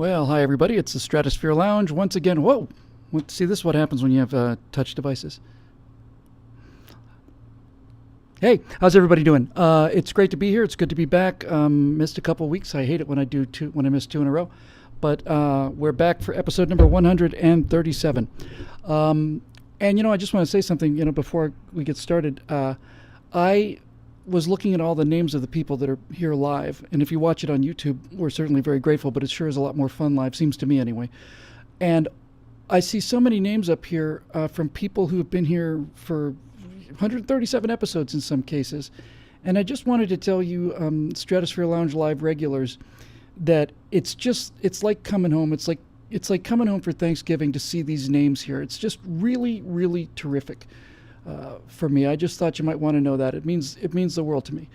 Well, hi everybody. It's the Stratosphere Lounge once again. Whoa! See, this is what happens when you have touch devices. Hey, how's everybody doing? It's great to be here. It's good to be back. Missed a couple weeks. I hate it when I miss two in a row. But we're back for episode number 137. And I just want to say something. Before we get started, I was looking at all the names of the people that are here live, and if you watch it on YouTube, we're certainly very grateful, but it sure is a lot more fun live, seems to me anyway. And I see so many names up here from people who have been here for 137 episodes in some cases, and I just wanted to tell you, Stratosphere Lounge Live regulars, that it's like coming home. It's like coming home for Thanksgiving to see these names here. It's just really, really terrific. For me, I just thought you might want to know that. It means the world to me,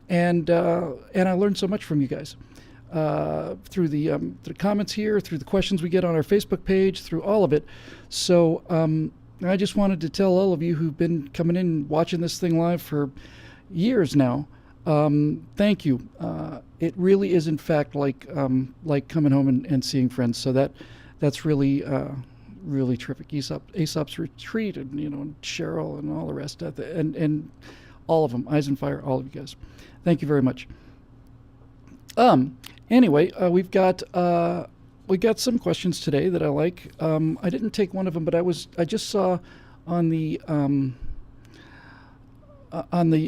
and I learned so much from you guys through the comments here, through the questions we get on our Facebook page, through all of it. So I just wanted to tell all of you who've been coming in watching this thing live for years now, thank you. It really is in fact like coming home and seeing friends. So that's really. Really terrific. AesopsRetreat, and Cheryl and all the rest of it, and all of them, Eyes and Fire, all of you guys. Thank you very much. Anyway, we got some questions today that I like. I didn't take one of them, but I just saw on the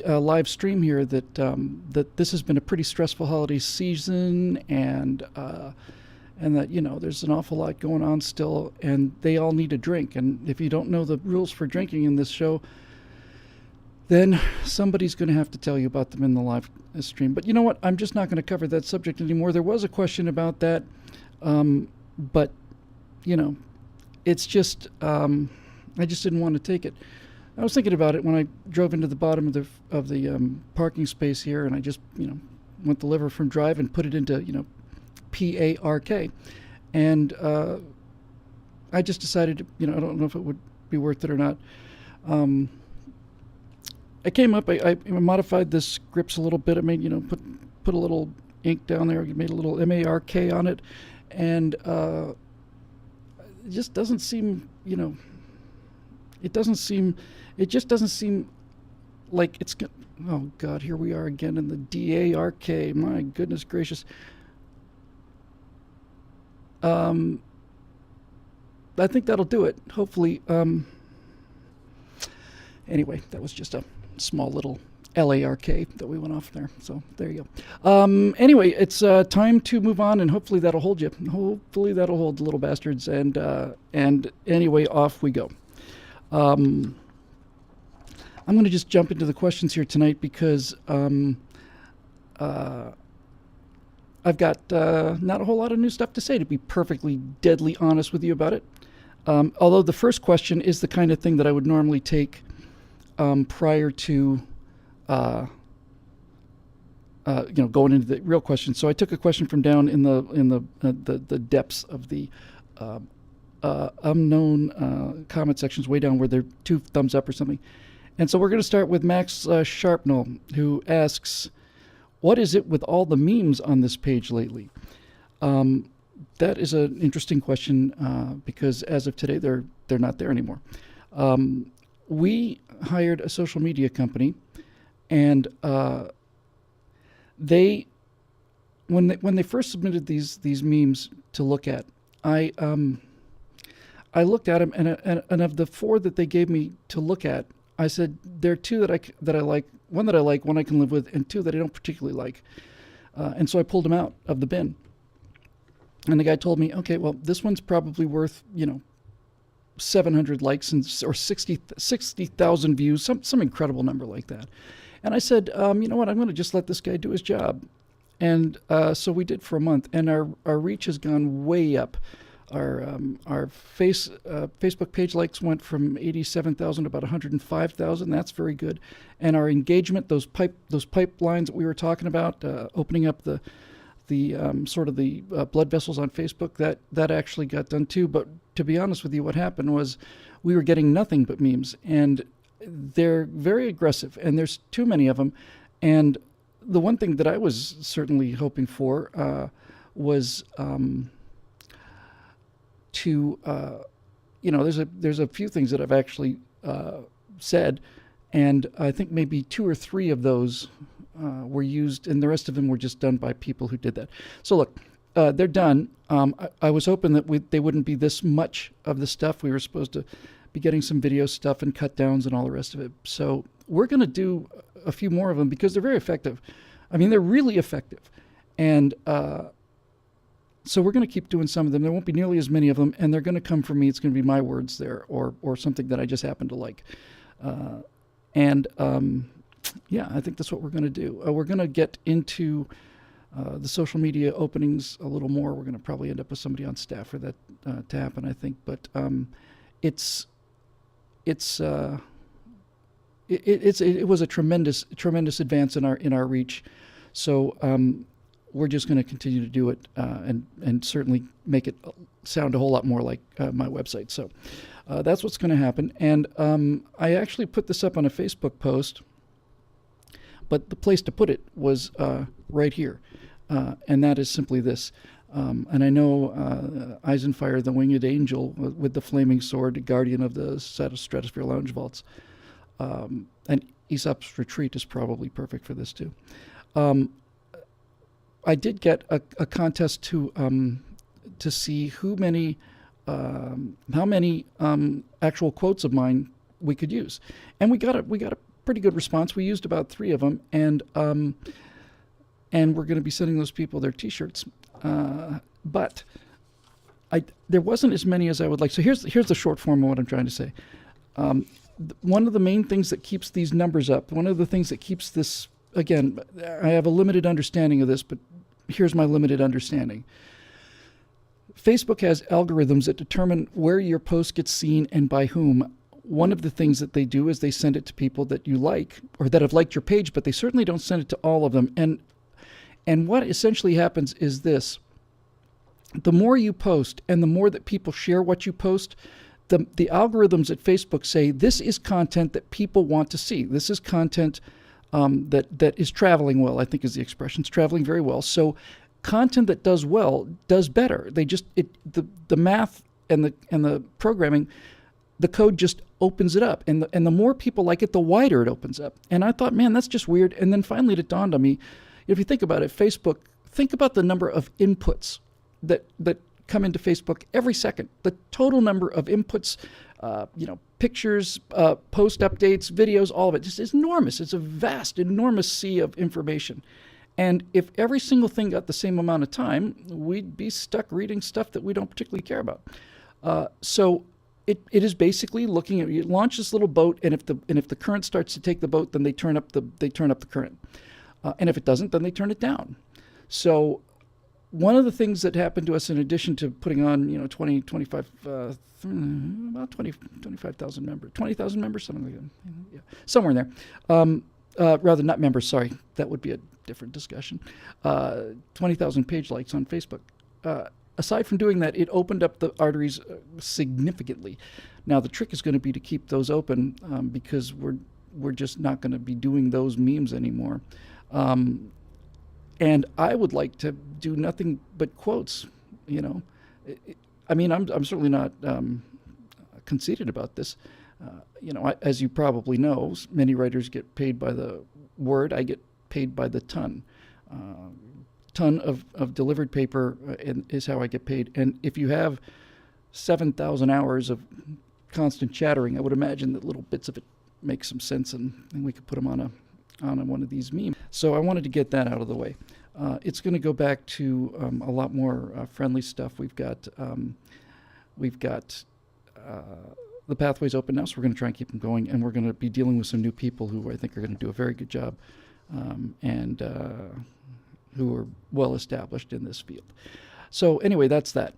live stream here that this has been a pretty stressful holiday season, and that, there's an awful lot going on still, and they all need a drink. And if you don't know the rules for drinking in this show, then somebody's going to have to tell you about them in the live stream. But you know what? I'm just not going to cover that subject anymore. There was a question about that, but, it's just, I just didn't want to take it. I was thinking about it when I drove into the bottom of the parking space here, and I just, went the lever from drive and put it into, PARK, and I just decided to, I don't know if it would be worth it or not. I came up, I modified the scripts a little bit. I made, put a little ink down there, made a little MARK on it, and it just doesn't seem, it just doesn't seem like it's, oh God, here we are again in the DARK, my goodness gracious. I think that'll do it. Hopefully. Anyway, that was just a small little LARK that we went off there. So there you go. Anyway, it's time to move on, and hopefully that'll hold you. Hopefully that'll hold the little bastards. And anyway, off we go. I'm going to just jump into the questions here tonight because I've got not a whole lot of new stuff to say, to be perfectly deadly honest with you about it. Although the first question is the kind of thing that I would normally take prior to going into the real question. So I took a question from down in the depths of the unknown comment sections, way down where there are two thumbs up or something. And so we're going to start with Max Sharpnell, who asks, what is it with all the memes on this page lately? That is an interesting question because as of today, they're not there anymore. We hired a social media company, and when they first submitted these memes to look at, I looked at them, and of the four that they gave me to look at, I said there are two that I like. One that I like, one I can live with, and two that I don't particularly like. And so I pulled them out of the bin. And the guy told me, okay, well, this one's probably worth, 700 likes or 60,000 views, some incredible number like that. And I said, you know what, I'm going to just let this guy do his job. And so we did for a month, and our reach has gone way up. Our Facebook page likes went from 87,000 to about 105,000. That's very good. And our engagement, those pipelines that we were talking about, opening up the sort of the blood vessels on Facebook, that actually got done too. But to be honest with you, what happened was we were getting nothing but memes, and they're very aggressive, and there's too many of them. And the one thing that I was certainly hoping for was to there's a few things that I've actually said, and I think maybe 2 or 3 of those were used, and the rest of them were just done by people who did that. So look, they're done. I was hoping that they wouldn't be this much of the stuff. We were supposed to be getting some video stuff and cut downs and all the rest of it. So we're going to do a few more of them because they're very effective. I mean, they're really effective. And so we're going to keep doing some of them. There won't be nearly as many of them, and they're going to come from me. It's going to be my words there, or something that I just happen to like. Yeah, I think that's what we're going to do. We're going to get into the social media openings a little more. We're going to probably end up with somebody on staff for that to happen, I think. But it was a tremendous advance in our reach. So we're just going to continue to do it and certainly make it sound a whole lot more like my website. So that's what's going to happen. And I actually put this up on a Facebook post, but the place to put it was right here, and that is simply this. And I know Eisenfire, the winged angel with the flaming sword, guardian of the Stratosphere Lounge vaults, and AesopsRetreat is probably perfect for this too. I did get a contest to see how many actual quotes of mine we could use, and we got a pretty good response. We used about 3 of them, and we're going to be sending those people their T-shirts. But there wasn't as many as I would like. So here's the short form of what I'm trying to say. One of the main things that keeps these numbers up, one of the things that keeps this, again, I have a limited understanding of this, but here's my limited understanding. Facebook has algorithms that determine where your post gets seen and by whom. One of the things that they do is they send it to people that you like or that have liked your page, but they certainly don't send it to all of them. And what essentially happens is this. The more you post and the more that people share what you post, the algorithms at Facebook say this is content that people want to see. This is content that is traveling well, I think is the expression. It's traveling very well. So content that does well does better. The math and the programming, the code just opens it up. And the more people like it, the wider it opens up. And I thought, man, that's just weird. And then finally it dawned on me, if you think about it, Facebook, think about the number of inputs that come into Facebook every second. The total number of inputs, pictures, post updates, videos, all of it, just is enormous. It's a vast, enormous sea of information. And if every single thing got the same amount of time, we'd be stuck reading stuff that we don't particularly care about. So it is basically looking at, you launch this little boat, and if the current starts to take the boat, then they turn up the current. And if it doesn't, then they turn it down. So one of the things that happened to us, in addition to putting on, 25,000 members, 20,000 members, something like that, yeah, somewhere in there. Rather, not members, sorry, that would be a different discussion. 20,000 page likes on Facebook. Aside from doing that, it opened up the arteries significantly. Now, the trick is going to be to keep those open because we're just not going to be doing those memes anymore. And I would like to do nothing but quotes, I'm certainly not conceited about this. As you probably know, many writers get paid by the word. I get paid by the ton. Ton of delivered paper is how I get paid. And if you have 7,000 hours of constant chattering, I would imagine that little bits of it make some sense, and we could put them on one of these memes. So I wanted to get that out of the way. It's going to go back to a lot more friendly stuff. We've got the pathways open now, so we're going to try and keep them going, and we're going to be dealing with some new people who I think are going to do a very good job, and who are well established in this field. So anyway, that's that.